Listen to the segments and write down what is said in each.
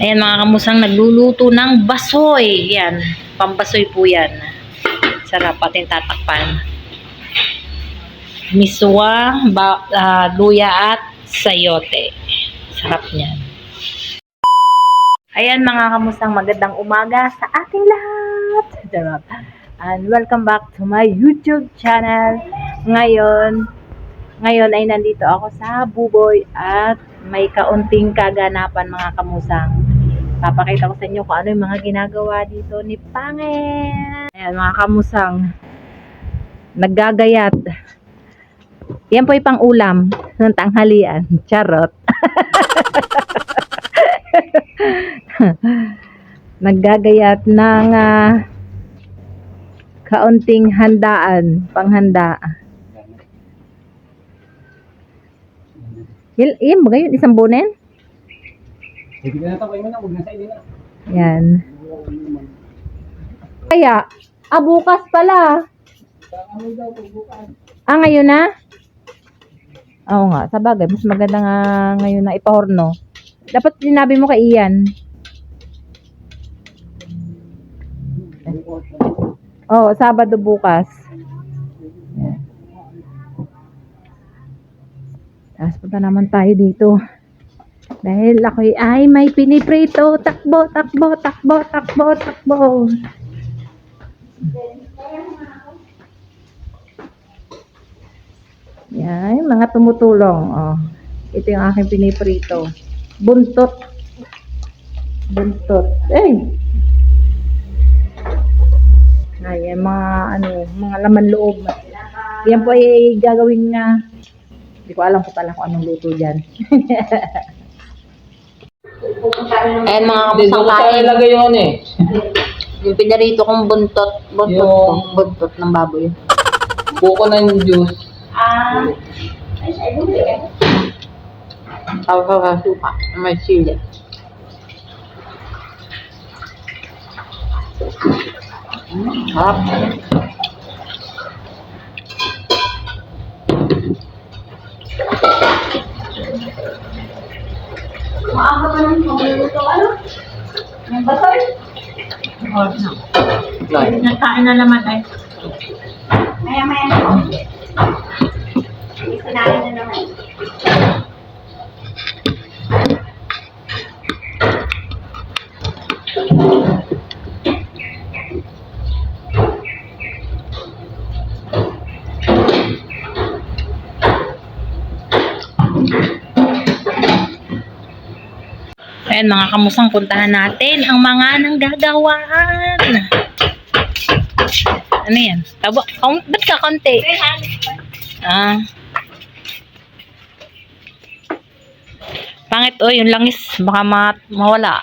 Ayan mga kamusang, nagluluto ng basoy. Yan, pambasoy po yan. Sarap, ating tatakpan. Miswa, luya at sayote. Sarap niyan. Ayan mga kamusang, magandang umaga sa ating lahat. Sarap. And welcome back to my YouTube channel. Ngayon ay nandito ako sa Buboy at may kaunting kaganapan mga kamusang. Papakita ko sa inyo kung ano yung mga ginagawa dito ni Pangit. Ayan mga kamusang, naggagayat. Yan po yung pang ulam ng tanghalian. Charot. Naggagayat ng kaunting handaan, panghanda. Yan ba yun? Isang bunen? Yan. Kaya, bukas pala. Ngayon na? Oo nga, sa bagay. Mas maganda nga ngayon na ipahorno. Dapat sinabi mo kay Ian. Sabado bukas. Yan. Tapos punta naman tayo dito. Dahil ako ay may piniprito. Takbo, takbo, takbo, takbo, takbo. Yan, mga tumutulong. Ito yung aking piniprito. Buntot. Buntot. Ayan, mga laman loob. Yan po ay gagawin nga. Hindi ko alam pala kung anong luto dyan. Ayan mga kamusang kain. Yung pinarito kong buntot. Buntot ng baboy. Buko ng juice. Tawag ka suka. May sili. Harap. Maaga pa naman magluluto ano? Yung basoy? Nagkain na naman ay. Maya-maya na po. Sinain na naman. Ayan mga kamusang, puntahan natin ang mga nanggagawaan. Ano yan? Ba't ka konti? Pangit yung langis. Baka mawala.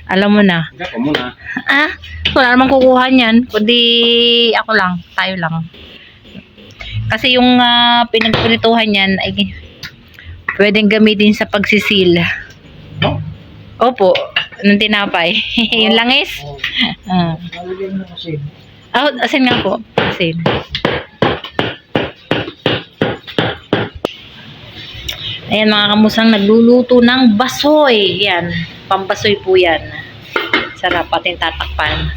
Alam mo na. Ako muna. Wala namang kukuha niyan. Kundi ako lang. Tayo lang. Kasi yung pinagprituhan niyan ay pwedeng gamitin sa pagsisil. Opo, ng tinapay. Yung langis. Lalagyan mo asin. Asin nga po. Asin. Ayan mga kamusang, nagluluto ng basoy. Yan, pambasoy po yan. Sarap, ating tatakpan.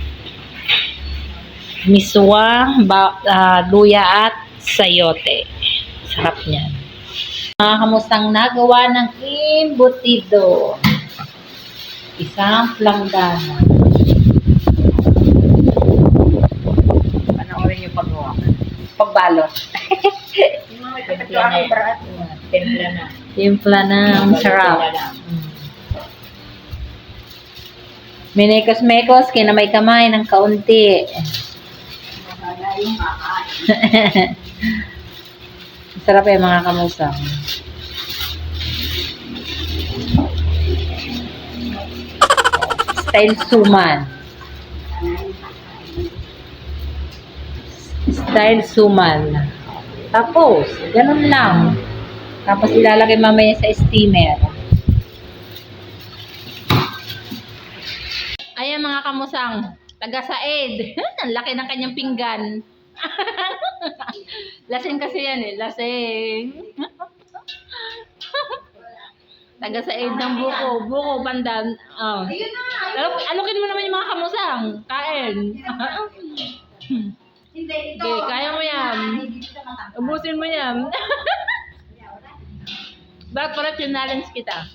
Miswa, luya at sayote. Sarap niyan. Mga kamusang, nagawa ng embutido. Isang planggana. Panoorin yung paggawa. Pagbalot. Timpla na. Ang sarap. Minekos-mekos, kinamay-kamay ng kaunti. Sarap mga kamusang. Style suman. Style suman. Tapos, ganun lang. Tapos ilalagay mamaya sa steamer. Ayan mga kamusang, taga-Saed. Ang laki ng kanyang pinggan. Lasing kasi yan lasing. Taga sa end ng buko. Buko, pandan. Oh. Alukin mo naman yung mga kamusang. Kain. Hindi, ito. Okay, kaya mo yan. Ubusin mo yan. Bakit para challenge kita?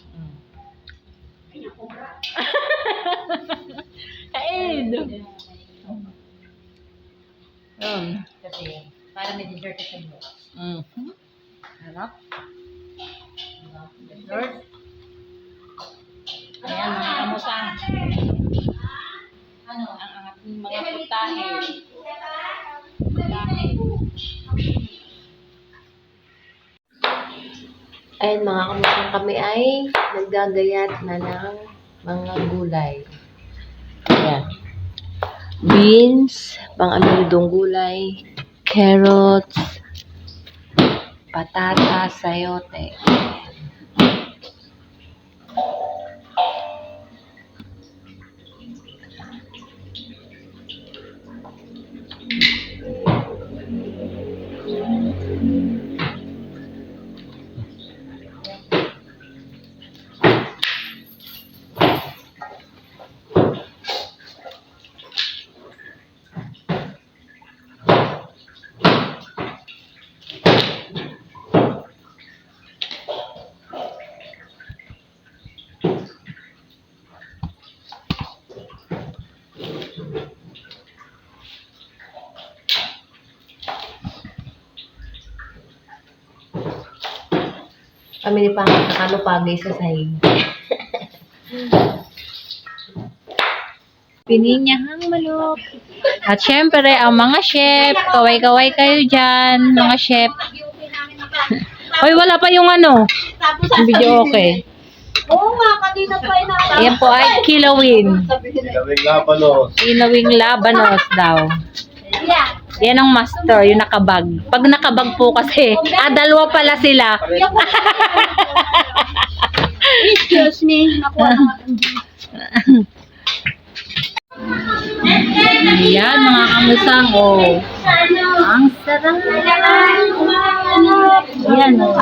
Kain. Kasi, para may dessert sa inyo. Harap. Dessert. Ayan, mga kamusang. Ano? Ang ating mga putahe. Ayun mga kamusang, kami ay naggagayat na ng mga gulay. Ayan. Beans, pang-aminidong gulay, carrots, patatas, sayote. Kami ni Pangit nakalupagay sa sahig. Pininyahang manok. At syempre, ang mga chef, kaway-kaway kayo dyan, mga chef. Hoy, wala pa yung ano. Yung video okay. Oo nga, kanina pa inaayos. Ayan po ay kilawin. Gawing labanos. Kilawing labanos daw. Yeah. Yan ang master, yung nakabag. Pag nakabag po kasi, dalawa pala sila. Excuse me. Nakuha naman. Ayan, mga kamusang, oh. Ang sarap. Ayan, oh.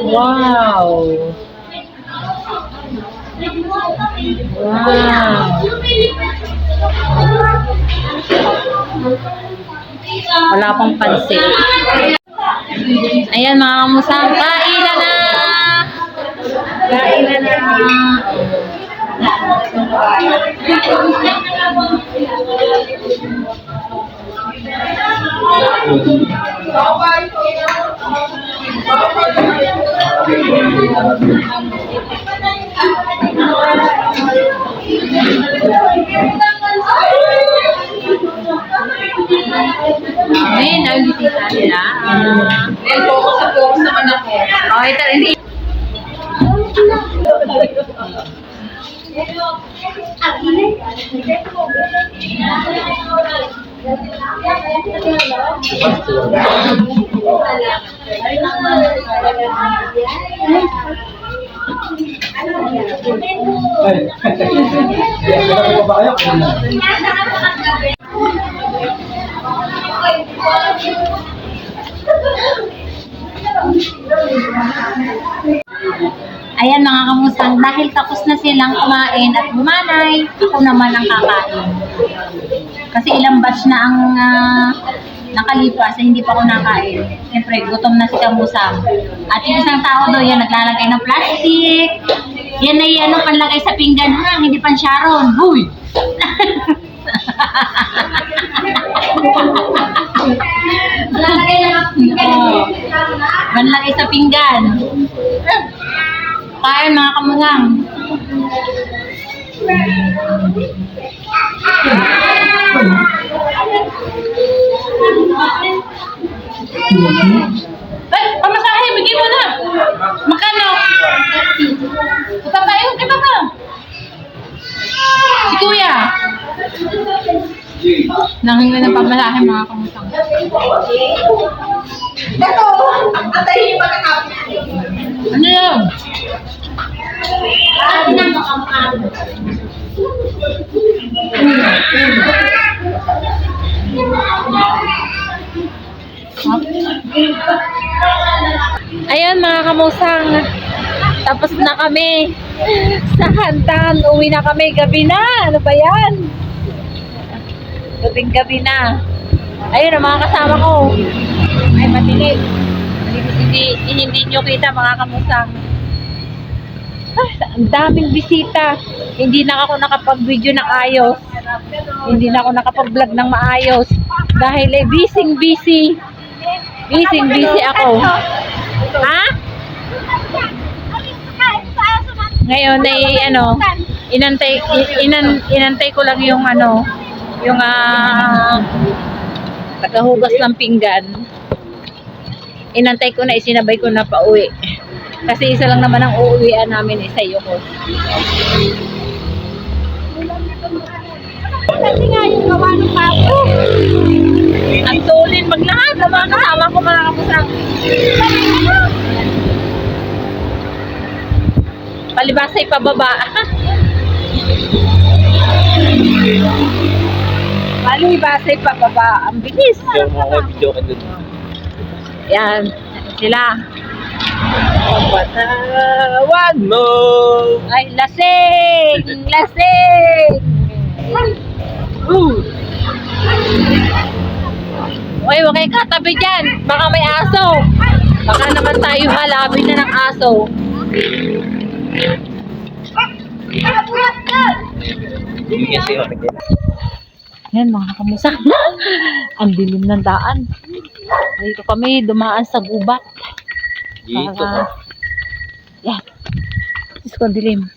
Wow. Wow. Wala pang pansit. Ayan, mga kamusang, kainan na! Kainan na! Ngayon, nabisita nila. Focus naman ako. Oh, ito, hindi. Ayan mga kamusang, dahil tapos na silang kumain at bumanay, ako naman ang kakain. Kasi ilang batch na ang nakalipas, hindi pa ako nakain. Siyempre, gutom na si kamusang. At yung isang tao doon, yan naglalagay ng plastic. Yan ay ano, panlagay sa pinggan ha, hindi pan Sharon. Huy! Panlagay na ng pinggan. Panlagay sa pinggan. Kain mga kamusang. Pamasahe, bigyan mo na. Magkano? Ito tayo, kita ka. Si Kuya. Nanghingi ng pamasahe mga kamusang. Ito, antayin yung pagkakapit. Ano yun? Sabi ng makamukha. Ayun mga kamusang, Tapos na kami sa Hantan. Uwi na kami. Gabi na. Ano ba yan? Gabing-gabi na. Ayun ang mga kasama ko. Ay, matinig. Hindi nyo kita mga kamusang. Ay, ang daming bisita. Hindi na ako nakapag-video ng ayos. Hindi na ako nakapag-vlog ng maayos. Dahil ay busy. Busy ako. Ha? Ngayon ay inantay ko lang yung yung tagahugas ng pinggan. Inantay ko na, isinabay ko na pauwi. Kasi isa lang naman ang uuwian namin, isa yung kasi nga yung gawa ng papo. Ang tulin maglahat ng mga kasama ko mga kamusang. Palibasay pababa. Palibasay pababa. Ang bilis. Yan. Sila. Patawag mo. Ay, lasing. Uy, huwag kayo katabi dyan. Baka may aso. Baka naman tayo halabin na ng aso. Yan mga kamusa. Ang dilim ng daan. Dito kami dumaan sa gubat. Para, yan. Diyos ko, dilim.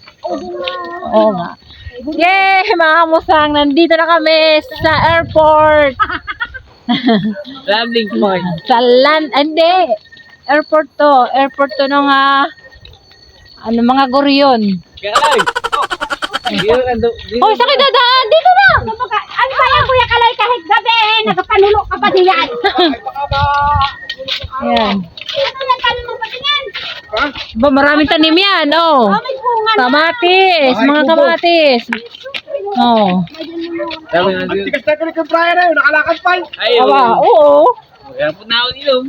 Oo nga. Yay! Mga kamusang, nandito na kami sa airport. Landing point. Sa hindi. Airport to ng mga goryon. Kalay! Oh, sakit dadaan. Dito na. Ano ba yan, Kuya Kalay, kahit gabi, nakapanulo ka pa diyan. Ayan. Ano yan, tanim mo pa diyan? Ba, maraming tanim yan. Oh. May bunga na. Kamatis. Mga kamatis. Oh. Tigas na ko ni Kampraya na yun, nakalakad pa. Ay, Awa, oo. Kaya po na ako nilom.